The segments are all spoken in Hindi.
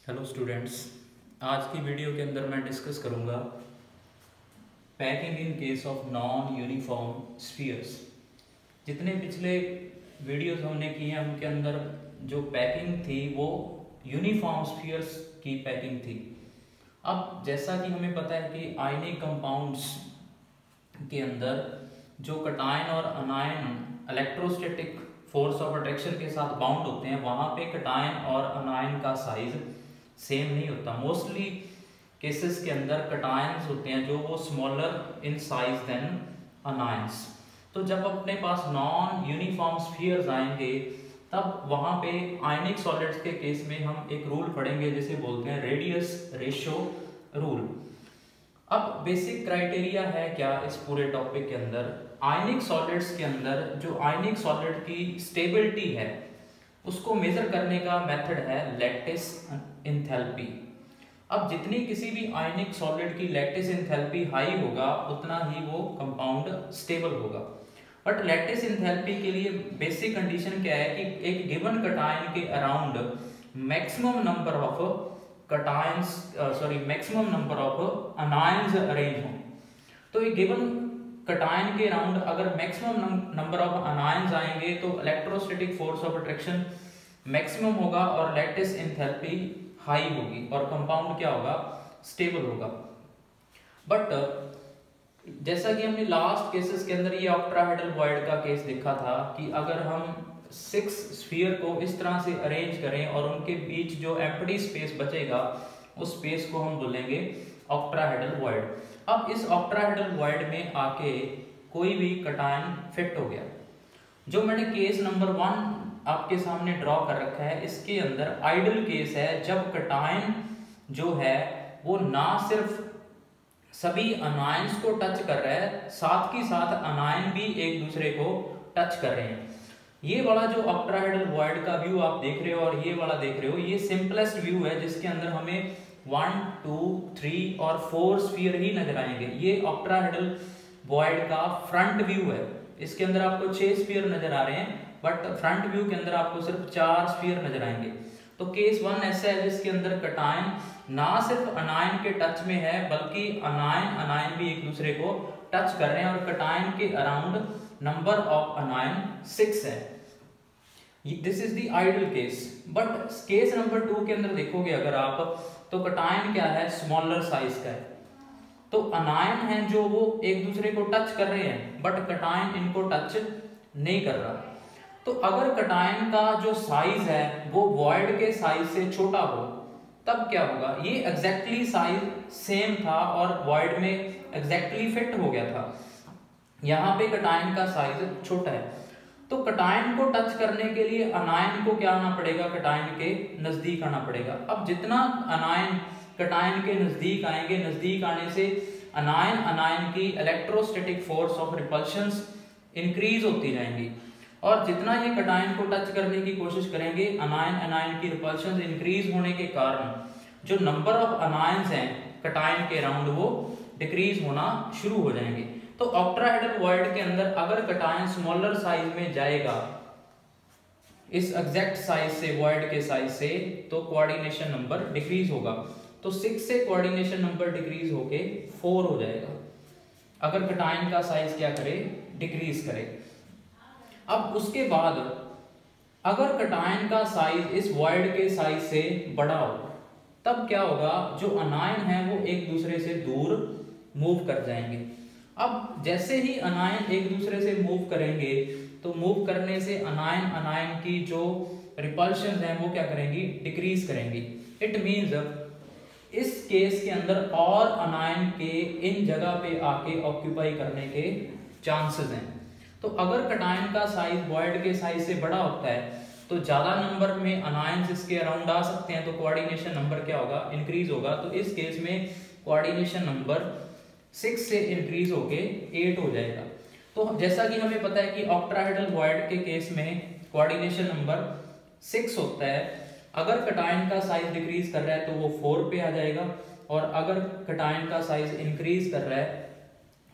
हेलो स्टूडेंट्स, आज की वीडियो के अंदर मैं डिस्कस करूंगा packing in case of non uniform spheres. जितने पिछले वीडियोस हमने किए हैं उनके अंदर जो पैकिंग थी वो यूनिफॉर्म स्फीयर्स की पैकिंग थी। अब जैसा कि हमें पता है कि आयनिक कंपाउंड्स के अंदर जो कटायन और अनायन इलेक्ट्रोस्टैटिक फोर्स ऑफ अट्रैक्शन के साथ बाउंड होते हैं, वहां पे कटायन और अनायन का साइज सेम नहीं होता। मोस्टली केसेस के अंदर कटायंस होते हैं जो वो smaller in size than anions. तो जब अपने पास नॉन यूनिफॉर्म स्फीयर्स आएंगे तब वहां पे आयनिक सॉलिड्स के केस में हम एक रूल पढ़ेंगे जिसे बोलते हैं रेडियस रेशियो रूल। अब बेसिक क्राइटेरिया है क्या इस पूरे टॉपिक के अंदर, आयनिक सॉलिड्स के अंदर जो आयनिक सॉलिड की स्टेबिलिटी है उसको मेजर करने का मेथड है लैटिस एंथैल्पी। अब जितनी किसी भी आयनिक सॉलिड की लैटिस एंथैल्पी हाई होगा उतना ही वो कंपाउंड स्टेबल होगा। बट लैटिस एंथैल्पी के लिए बेसिक कंडीशन क्या है कि एक गिवन कटायन के around maximum number of maximum number of anions arrange हो। तो एक गिवन कटायन के अराउंड अगर मैक्सिमम नंबर ऑफ अनायंस आएंगे तो electrostatic force of attraction maximum होगा और लैटिस एंथैल्पी हाई होगी और कंपाउंड क्या होगा, स्टेबल होगा। बट जैसा कि हमने लास्ट केसेस के अंदर ये ऑक्ट्राहेड्रल वॉइड का केस देखा था कि अगर हम 6 स्फीयर को इस तरह से अरेंज करें और उनके बीच जो एम्प्टी स्पेस बचेगा उस स्पेस को हम बोलेंगे ऑक्ट्राहेड्रल वॉइड। अब इस ऑक्ट्राहेड्रल वॉइड में आके कोई भी कटायन फिट हो गया। जो मैंने केस नंबर 1 आपके सामने ड्रॉ कर रखा है, इसके अंदर आइडल केस है जब कटायन जो है वो ना सिर्फ सभी अनायंस को टच कर रहा है, साथ ही साथ अनायन भी एक दूसरे को टच कर रहे हैं। ये वाला जो ऑक्ट्राहेड्रल वॉइड का व्यू आप देख रहे हो और ये वाला देख रहे हो, ये सिंपलेस्ट व्यू है जिसके अंदर हमें 1, 2, 3 और 4 स्फीयर ही नजर आएंगे। ये ऑक्ट्राहेड्रल वॉइड का फ्रंट व्यू है। इसके अंदर आपको 6 स्फीयर नजर आ रहे हैं बट फ्रंट व्यू के अंदर आपको सिर्फ 4 स्फीयर नजर आएंगे। तो केस 1 ऐसा है जिसके अंदर कटायन ना सिर्फ अनायन के टच में है बल्कि अनायन भी एक दूसरे को टच कर रहे हैं और कटायन के अराउंड नंबर ऑफ अनायन 6 है। This is the ideal case. But case number 2 के अंदर देखोगे अगर आप तो कटायन क्या है, स्मॉलर साइज का है। तो अनायन है जो वो एक दूसरे को टच कर रहे हैं बट कटायन इनको टच नहीं कर रहा। तो अगर कटायन का जो साइज है वो वॉइड के साइज से छोटा हो तब क्या होगा, ये एग्जैक्टली साइज सेम था और वॉइड में एग्जैक्टली फिट हो गया था। यहाँ पे कटायन का साइज छोटा है तो कटायन को टच करने के लिए अनायन को क्या आना पड़ेगा, कटायन के नजदीक आना पड़ेगा। अब जितना अनायन कटायन के नजदीक आएंगे, नजदीक आने से अनायन की electrostatic force of repulsion increase होती जाएंगी और जितना ये कटायन को टच करने की कोशिश करेंगे अनायन की रिपल्शन इंक्रीज होने के कारण जो नंबर ऑफ अनायंस हैं कटायन के अराउंड वो डिक्रीज होना शुरू हो जाएंगे। तो ऑक्ट्राहेड्रल वॉइड के अंदर अगर कटायन स्मॉलर साइज में जाएगा इस एग्जैक्ट साइज से, वॉइड के साइज से, तो कोऑर्डिनेशन नंबर डिक्रीज होगा। तो 6 से कोऑर्डिनेशन नंबर डिक्रीज होके 4 हो जाएगा अगर कटायन का साइज क्या करे, डिक्रीज करे। अब उसके बाद अगर कटायन का साइज इस वॉइड के साइज से बड़ा हो तब क्या होगा, जो अनायन है वो एक दूसरे से दूर मूव कर जाएंगे। अब जैसे ही अनायन एक दूसरे से मूव करेंगे तो मूव करने से अनायन की जो रिपल्शन है वो क्या करेंगी, डिक्रीज करेंगी। इट मींस इस केस के अंदर और अनायन के इन जगह पे आके ऑक्यूपाई करने के चांसेस हैं। तो अगर कटायन का साइज वॉइड के साइज से बड़ा होता है तो ज्यादा नंबर में अनायंस इसके अराउंड आ सकते हैं तो कोऑर्डिनेशन नंबर क्या होगा, इंक्रीज होगा। तो इस केस में कोऑर्डिनेशन नंबर 6 से इंक्रीज होके 8 हो जाएगा। तो जैसा कि हमें पता है कि ऑक्ट्राहेड्रल वॉइड के केस में कोऑर्डिनेशन नंबर 6 होता है। अगर कटायन का साइज डिक्रीज कर रहा है तो वो 4 पे आ जाएगा और अगर कटायन का साइज इंक्रीज कर रहा है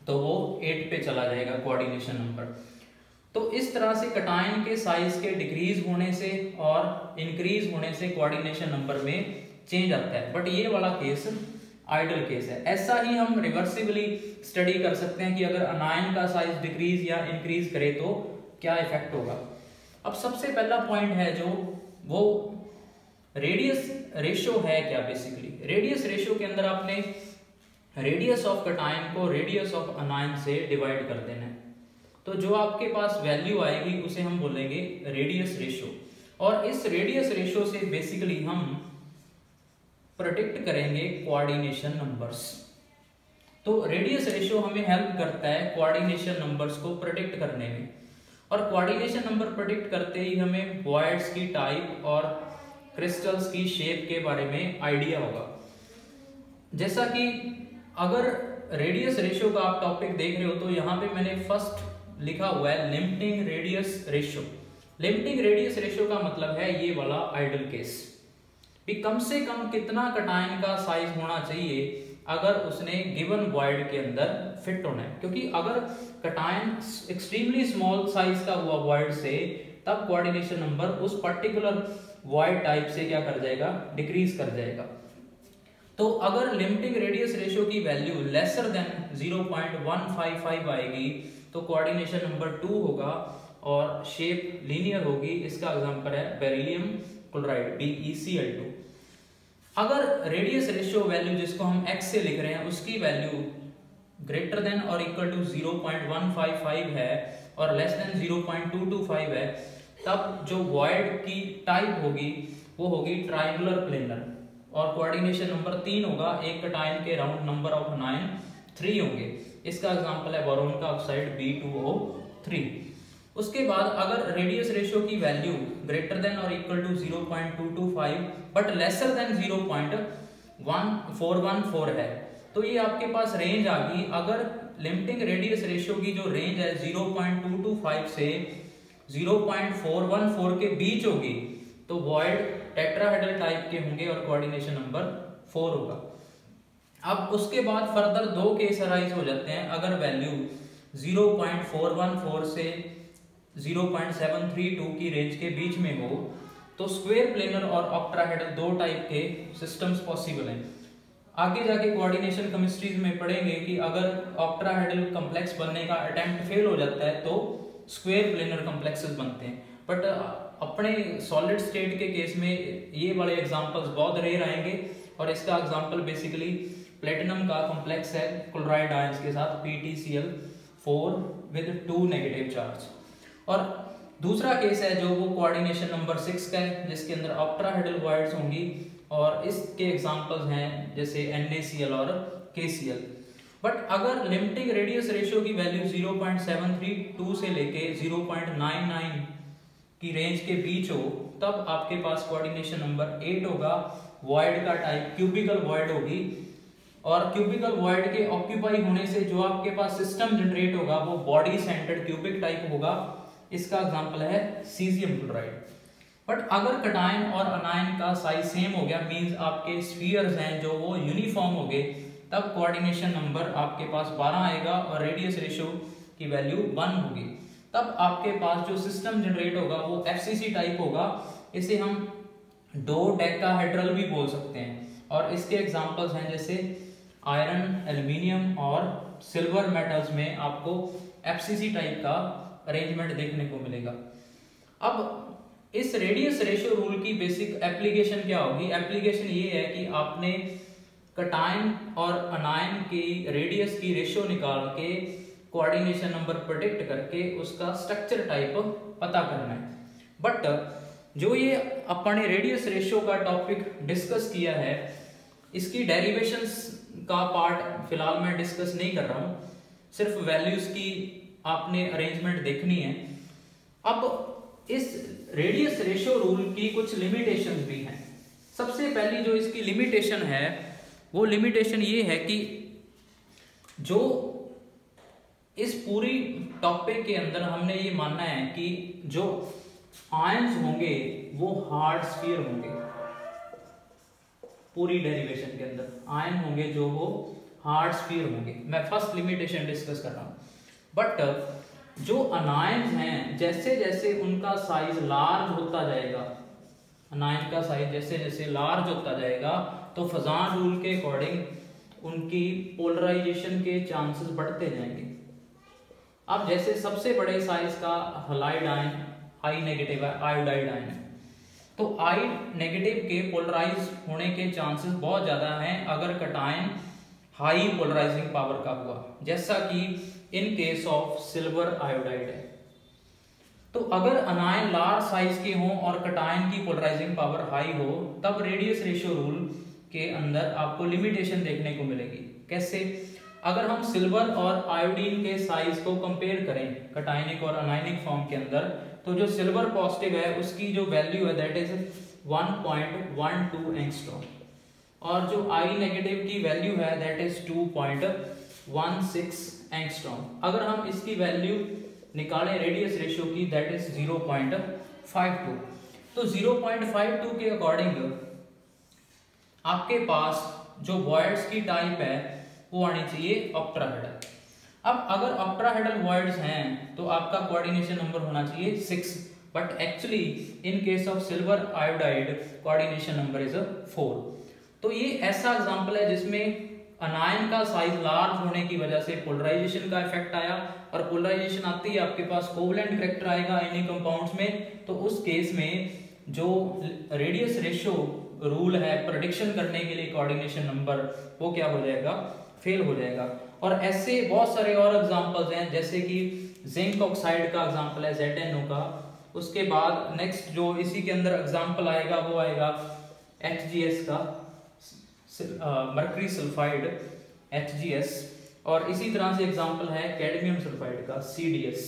तो वो 8 पे चला जाएगा कोऑर्डिनेशन नंबर। तो इस तरह से कटायन के साइज के डिक्रीज होने से और इंक्रीज होने से कोऑर्डिनेशन नंबर में चेंज आता है, बट ये वाला केस आइडल केस है। ऐसा ही हम रिवर्सिबली स्टडी कर सकते हैं कि अगर अनायन का साइज डिक्रीज या इंक्रीज करे तो क्या इफेक्ट होगा। अब सबसे पहला पॉइंट है जो वो रेडियस रेशियो है क्या। बेसिकली रेडियस रेशियो के अंदर आपने रेडियस ऑफ कटायन को रेडियस ऑफ अनायन से डिवाइड कर देना है, तो जो आपके पास वैल्यू आएगी उसे हम बोलेंगे रेडियस रेशियो। और इस रेडियस रेशियो से बेसिकली हम प्रेडिक्ट करेंगे कोऑर्डिनेशन नंबर्स। तो रेडियस रेशियो हमें हेल्प करता है कोऑर्डिनेशन नंबर्स को प्रेडिक्ट करने में, और कोऑर्डिनेशन नंबर प्रेडिक्ट करते ही हमें वॉइड्स की टाइप और क्रिस्टल्स की शेप के बारे में आइडिया होगा। जैसा कि अगर रेडियस रेशियो का आप टॉपिक देख रहे हो तो यहाँ पे मैंने फर्स्ट लिखा हुआ है limiting radius ratio. Limiting radius ratio का मतलब है ये वाला आइडल केस कि कम से कम कितना कटायन का साइज होना चाहिए अगर उसने गिवन वॉइड के अंदर फिट होना है, क्योंकि अगर कटायन एक्सट्रीमली स्मॉल साइज का हुआ वॉइड से तब कोऑर्डिनेशन नंबर उस पर्टिकुलर वॉइड टाइप से क्या कर जाएगा, डिक्रीज कर जाएगा। तो अगर लिमिटिंग रेडियस रेशियो की वैल्यू लेसर देन 0.155 आएगी तो कोऑर्डिनेशन नंबर 2 होगा और शेप लीनियर होगी। इसका एग्जांपल है बेरिलियम क्लोराइड BeCl2। अगर रेडियस रेशियो वैल्यू जिसको हम x से लिख रहे हैं उसकी वैल्यू ग्रेटर देन और इक्वल टू 0.155 है और लेस देन 0.225 है, तब जो वॉइड की टाइप होगी वो होगी ट्रायंगुलर प्लेनर और कोऑर्डिनेशन नंबर 3 होगा। एक कटायन के राउंड नंबर ऑफ अनायन 3 होंगे। इसका एग्जांपल है बोरोन का ऑक्साइड B2O3। उसके बाद अगर रेडियस रेशियो की वैल्यू ग्रेटर देन और equal to 0.225 but lesser than 0.1414 है तो ये आपके पास रेंज आ गई। अगर लिमिटिंग रेडियस रेशियो की जो रेंज है 0.225 से 0.414 के बीच होगी तो वॉइड टेट्राहेड्रल टाइप के होंगे और कोऑर्डिनेशन नंबर 4 होगा। अब उसके बाद फर्दर दो केस अराइज हो जाते हैं। अगर वैल्यू 0.414 से 0.732 की रेंज के बीच में हो तो स्क्वायर प्लेनर और ऑक्टाहेड्रल दो टाइप के सिस्टम्स पॉसिबल हैं। आगे जाके कोऑर्डिनेशन केमिस्ट्रीज में पढ़ेंगे कि अगर ऑक्टाहेड्रल कॉम्प्लेक्स बनने का अटेम्प्ट फेल हो जाता है तो स्क्वायर प्लेनर कॉम्प्लेक्सेस बनते हैं। बट अपने सॉलिड स्टेट के केस में ये वाले एग्जांपल्स बहुत रेयर आएंगे और इसका एग्जांपल बेसिकली प्लेटिनम का कॉम्प्लेक्स है क्लोराइड आयंस के साथ PtCl4 विद 2 नेगेटिव चार्ज। और दूसरा केस है जो वो कोऑर्डिनेशन नंबर 6 का है जिसके अंदर ऑक्टाहेड्रल वॉइड्स होंगी और इसके एग्जांपल्स हैं जैसे NaCl और KCl। बट अगर लिमिटिंग रेडियस रेशियो की वैल्यू 0.732 से लेके 0.99 की रेंज के बीच हो तब आपके पास कोऑर्डिनेशन नंबर 8 होगा। वॉइड का टाइप क्यूबिकल वॉइड होगी और क्यूबिकल वॉइड के ऑक्यूपाई होने से जो आपके पास सिस्टम जनरेट होगा वो बॉडी सेंटर्ड क्यूबिक टाइप होगा। इसका एग्जांपल है सीजियम क्लोराइड। बट अगर कटायन और अनायन का साइज सेम हो गया मींस आपके स्फीयर्स हैं जो वो यूनिफॉर्म हो गए तब कोऑर्डिनेशन नंबर आपके पास 12 आएगा और रेडियस रेशियो की वैल्यू 1 होगी। तब आपके पास जो सिस्टम जनरेट होगा वो FCC टाइप होगा। इसे हम डोडेकाहेड्रल भी बोल सकते हैं और इसके एग्जांपल्स हैं जैसे आयरन, एल्युमिनियम और सिल्वर मेटल्स में आपको FCC टाइप का अरेंजमेंट देखने को मिलेगा। अब इस रेडियस रेशियो रूल की बेसिक एप्लीकेशन क्या होगी। एप्लीकेशन ये है कि आपने कटायन और अनायन की रेडियस की रेशियो निकाल के कोऑर्डिनेशन नंबर प्रेडिक्ट करके उसका स्ट्रक्चर टाइप पता करना है। बट जो ये अपने रेडियस रेशियो का टॉपिक डिस्कस किया है इसकी डेरिवेशंस का पार्ट फिलहाल मैं डिस्कस नहीं कर रहा हूं, सिर्फ वैल्यूज की आपने अरेंजमेंट देखनी है। अब इस रेडियस रेशियो रूल की कुछ लिमिटेशंस भी हैं। सबसे पहली जो इसकी लिमिटेशन है वो लिमिटेशन ये है कि जो इस पूरी टॉपिक के अंदर हमने ये मानना है कि जो आयंस होंगे वो हार्ड स्फीयर होंगे। पूरी डेरिवेशन के अंदर आयन होंगे जो वो हार्ड स्फीयर होंगे। मैं फर्स्ट लिमिटेशन डिस्कस कर रहा हूं। बट जो अनायंस हैं जैसे जैसे उनका साइज लार्ज होता जाएगा अनायन का साइज जैसे जैसे लार्ज होता जाएगा तो फजान रूल के अकॉर्डिंग उनकी पोलराइजेशन के चांसेस बढ़ते जाएंगे। अब जैसे सबसे बड़े साइज का हलाइड आयन आई नेगेटिव है, आयोडाइड आयन है, तो आई नेगेटिव के पोलराइज होने के चांसेस बहुत ज्यादा हैं अगर कटायन हाई पोलराइजिंग पावर का हुआ, जैसा कि in case of silver iodide है। तो अगर अनायन लार्ज साइज के हों और कटायन की पोलराइजिंग पावर हाई हो तब रेडियस रेशियो रूल के अंदर आपको लिमिटेशन देखने को मिलेगी। कैसे? अगर हम सिल्वर और आयोडीन के साइज को कंपेयर करें कटायनिक और अनायनिक फॉर्म के अंदर, तो जो सिल्वर पॉजिटिव है उसकी जो वैल्यू है दैट इज 1.12 एंगस्ट्रॉम और जो आई नेगेटिव की वैल्यू है दैट इज 2.16 एंगस्ट्रॉम। अगर हम इसकी वैल्यू निकालें रेडियस रेशियो की दैट इज 0.52, तो 0.52 के अकॉर्डिंग आपके पास जो वॉइड्स की टाइप है वो आनी चाहिए ऑक्ट्राहेड्रल। अब अगर ऑक्ट्राहेड्रल वॉइड्स हैं तो आपका कोऑर्डिनेशन नंबर होना चाहिए 6, but actually in case of silver iodide coordination number is 4। तो ये ऐसा एग्जांपल है जिसमें अनायन का साइज लार्ज होने की वजह से पोलराइजेशन का इफेक्ट आया, और पोलराइजेशन आती ही आपके पास कोवलेंट करैक्टर आएगा इन्हीं कंपाउंड्स में, तो उस केस में जो रेडियस रेशियो रूल है प्रेडिक्शन करने के लिए कोऑर्डिनेशन नंबर वो क्या हो जाएगा, फेल हो जाएगा। और ऐसे बहुत सारे और एग्जांपल्स हैं, जैसे कि जिंक ऑक्साइड का एग्जांपल है ZnO का। उसके बाद नेक्स्ट जो इसी के अंदर एग्जांपल आएगा वो आएगा HGS का, मर्करी सल्फाइड HGS, और इसी तरह से एग्जांपल है कैडमियम सल्फाइड का CDS।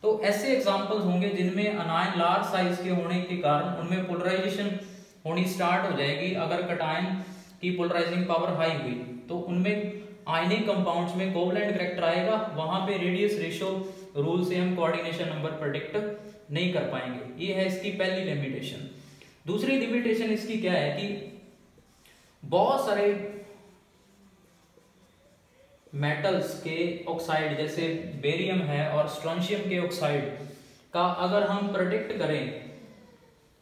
तो ऐसे एग्जांपल्स होंगे जिनमें अनायन लार्ज साइज के होने के कारण उनमें पोलराइजेशन होनी स्टार्ट हो जाएगी। अगर कटायन की पोलराइजिंग पावर हाई हुई तो उनमें आयनिक कंपाउंड्स में कोवलेंट करैक्टर आएगा, वहां पे रेडियस रेशियो रूल से हम कोऑर्डिनेशन नंबर प्रेडिक्ट नहीं कर पाएंगे। ये है इसकी पहली लिमिटेशन। दूसरी लिमिटेशन इसकी क्या है कि बहुत सारे मेटल्स के ऑक्साइड जैसे बेरियम है और स्ट्रोंशियम के ऑक्साइड का अगर हम प्रेडिक्ट करें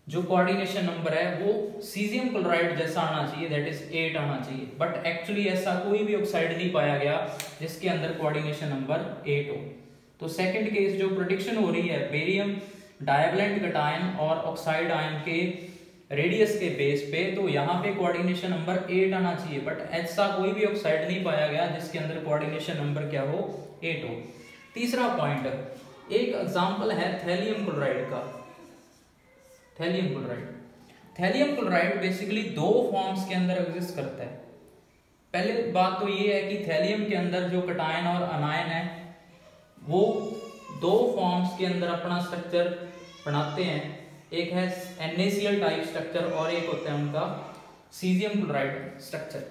जो कोऑर्डिनेशन नंबर है वो सीजियम क्लोराइड जैसा आना चाहिए, दैट इज 8 आना चाहिए, बट एक्चुअली ऐसा कोई भी ऑक्साइड नहीं पाया गया जिसके अंदर कोऑर्डिनेशन नंबर 8 हो। तो सेकंड केस जो प्रेडिक्शन हो रही है बेरियम डाइवैलेंट कटायन और ऑक्साइड आयन के रेडियस के बेस पे, तो यहाँ पे कोऑर्डिनेशन नंबर 8 आना चाहिए, बट ऐसा कोई भी ऑक्साइड नहीं पाया गया जिसके अंदर कोऑर्डिनेशन नंबर क्या हो, 8 हो। तीसरा पॉइंट, एक एग्जांपल है थैलियम क्लोराइड का। Thallium chloride, thallium chloride basically दो फॉर्म्स के अंदर एग्जिस्ट करता है। पहले बात तो ये है कि थैलियम के अंदर जो कटायन और अनायन है वो दो फॉर्म्स के अंदर अपना स्ट्रक्चर बनाते हैं, एक है NaCl टाइप स्ट्रक्चर और एक होता है उनका सीजियम क्लोराइड स्ट्रक्चर।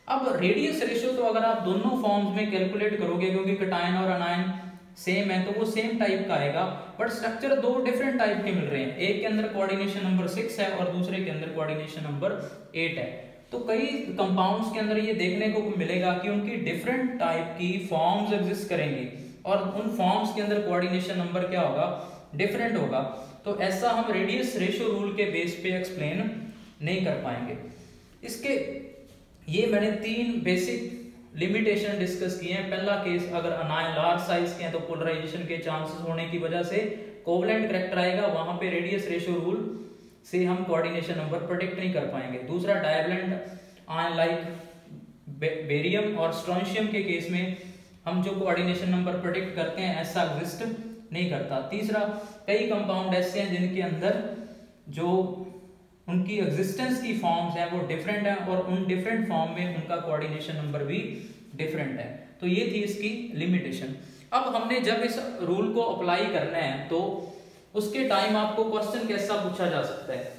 अब रेडियस रेशियो तो अगर आप दोनों फॉर्म्स में कैलकुलेट करोगे, क्योंकि कटायन और अनायन सेम है तो वो सेम टाइप का आएगा, बट स्ट्रक्चर दो डिफरेंट टाइप के मिल रहे हैं। एक के अंदर कोऑर्डिनेशन नंबर 6 है और दूसरे के अंदर कोऑर्डिनेशन नंबर 8 है। तो कई कंपाउंड्स के अंदर ये देखने को मिलेगा कि उनकी डिफरेंट टाइप की फॉर्म्स एग्जिस्ट करेंगी और उन फॉर्म्स के अंदर कोऑर्डिनेशन नंबर क्या होगा, डिफरेंट होगा। तो ऐसा हम रेडियस रेशियो रूल के बेस पे एक्सप्लेन नहीं कर पाएंगे। इसके ये मैंने 3 बेसिक लिमिटेशन डिस्कस किए हैं। पहला केस, अगर अनायन लार्ज साइज के हैं तो पोलराइजेशन के चांसेस होने की वजह से कोवलेंट करैक्टर आएगा, वहां पे रेडियस रेशियो रूल से हम कोऑर्डिनेशन नंबर प्रेडिक्ट नहीं कर पाएंगे। दूसरा, डाइवैलेंट आयन लाइक बेरियम और स्ट्रोंशियम के केस में हम जो कोऑर्डिनेशन नंबर प्रेडिक्ट करते हैं ऐसा एग्जिस्ट नहीं करता। तीसरा, कई कंपाउंड ऐसे हैं जिनके अंदर जो उनकी एग्जिस्टेंस की फॉर्म्स हैं वो डिफरेंट है और उन डिफरेंट फॉर्म में उनका कोऑर्डिनेशन नंबर भी डिफरेंट है। तो ये थी इसकी लिमिटेशन। अब हमने जब इस रूल को अप्लाई करना है तो उसके टाइम आपको क्वेश्चन कैसा पूछा जा सकता है,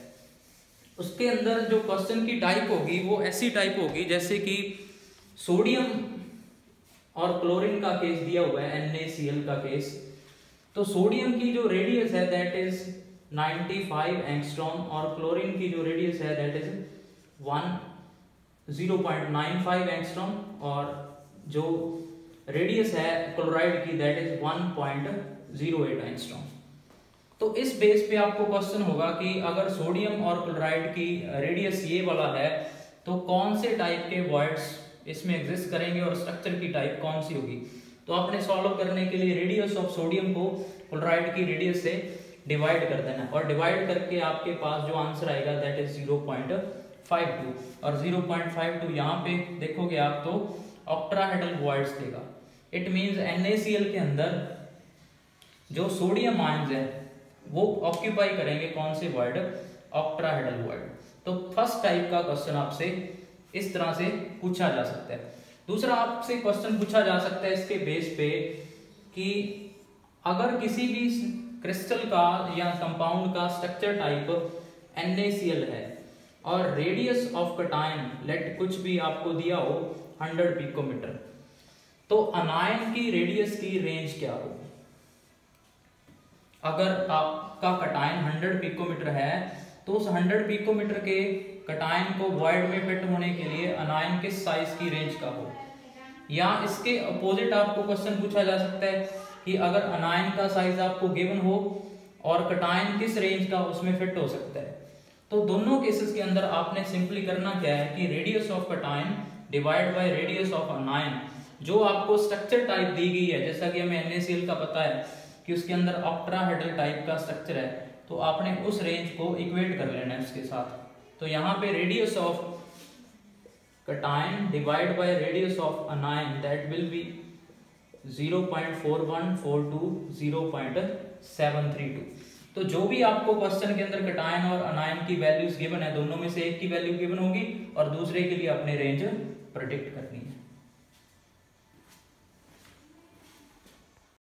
उसके अंदर जो क्वेश्चन की टाइप होगी वो ऐसी टाइप होगी जैसे कि सोडियम और क्लोरीन का केस दिया हुआ है, NaCl का केस। तो सोडियम की जो रेडियस है दैट इज 95 एंगस्ट्रॉम और क्लोरीन की जो रेडियस है दैट इज 0.95 एंगस्ट्रॉम और जो रेडियस है क्लोराइड की दैट इज 1.08 एंगस्ट्रॉम। तो इस बेस पे आपको क्वेश्चन होगा कि अगर सोडियम और क्लोराइड की रेडियस ये वाला है तो कौन से टाइप के वॉइड्स इसमें एग्जिस्ट करेंगे और स्ट्रक्चर की टाइप कौन सी होगी। तो आपने सॉल्व करने के लिए रेडियस ऑफ सोडियम को क्लोराइड की रेडियस से डिवाइड कर देना और डिवाइड करके आपके पास जो आंसर आएगा दैट इज 0.52 और 0.52 यहाँ पे देखोगे आप तो ऑक्ट्राहेड्रल वॉइड्स देगा। इट मींस NaCl के अंदर जो सोडियम आयंस है वो ऑक्यूपाई करेंगे कौन से वॉइड, ऑक्ट्राहेड्रल वॉइड। तो फर्स्ट टाइप का क्वेश्चन आपसे इस तरह से पूछा जा सकता है। दूसरा आपसे क्वेश्चन पूछा जा सकता है इसके बेस पे कि अगर किसी भी क्रिस्टल का या कंपाउंड का स्ट्रक्चर टाइप NaCl है और रेडियस ऑफ कटायन लेट कुछ भी आपको दिया हो 100 पिकोमीटर, तो अनायन की रेडियस की रेंज क्या हो। अगर आपका कटायन 100 पिकोमीटर है तो उस 100 पिकोमीटर के कटायन को वॉइड में फिट होने के लिए अनायन किस साइज की रेंज का हो। या इसके अपोजिट आपको क्वेश्चन पूछा जा सकता है कि अगर अनायन का साइज आपको गिवन हो और कटायन किस रेंज का उसमें फिट हो सकता है। तो दोनों केसेस के अंदर आपने सिंपली करना क्या है कि radius of cation divide by radius of अनायन, जो आपको स्ट्रक्चर टाइप दी गई है, जैसा कि हमें NaCl का पता है कि उसके अंदर ऑक्ट्राहेड्रल टाइप का स्ट्रक्चर है, तो आपने उस रेंज को इक्वेट कर लेना है उसके साथ। तो यहाँ पे radius of cation divide by radius of अनायन that will be 0.4142 0.732। तो जो भी आपको क्वेश्चन के अंदर कटायन और अनायन की वैल्यूज गिवन है, दोनों में से एक की वैल्यू गिवन होगी और दूसरे के लिए अपने रेंज प्रेडिक्ट करनी है।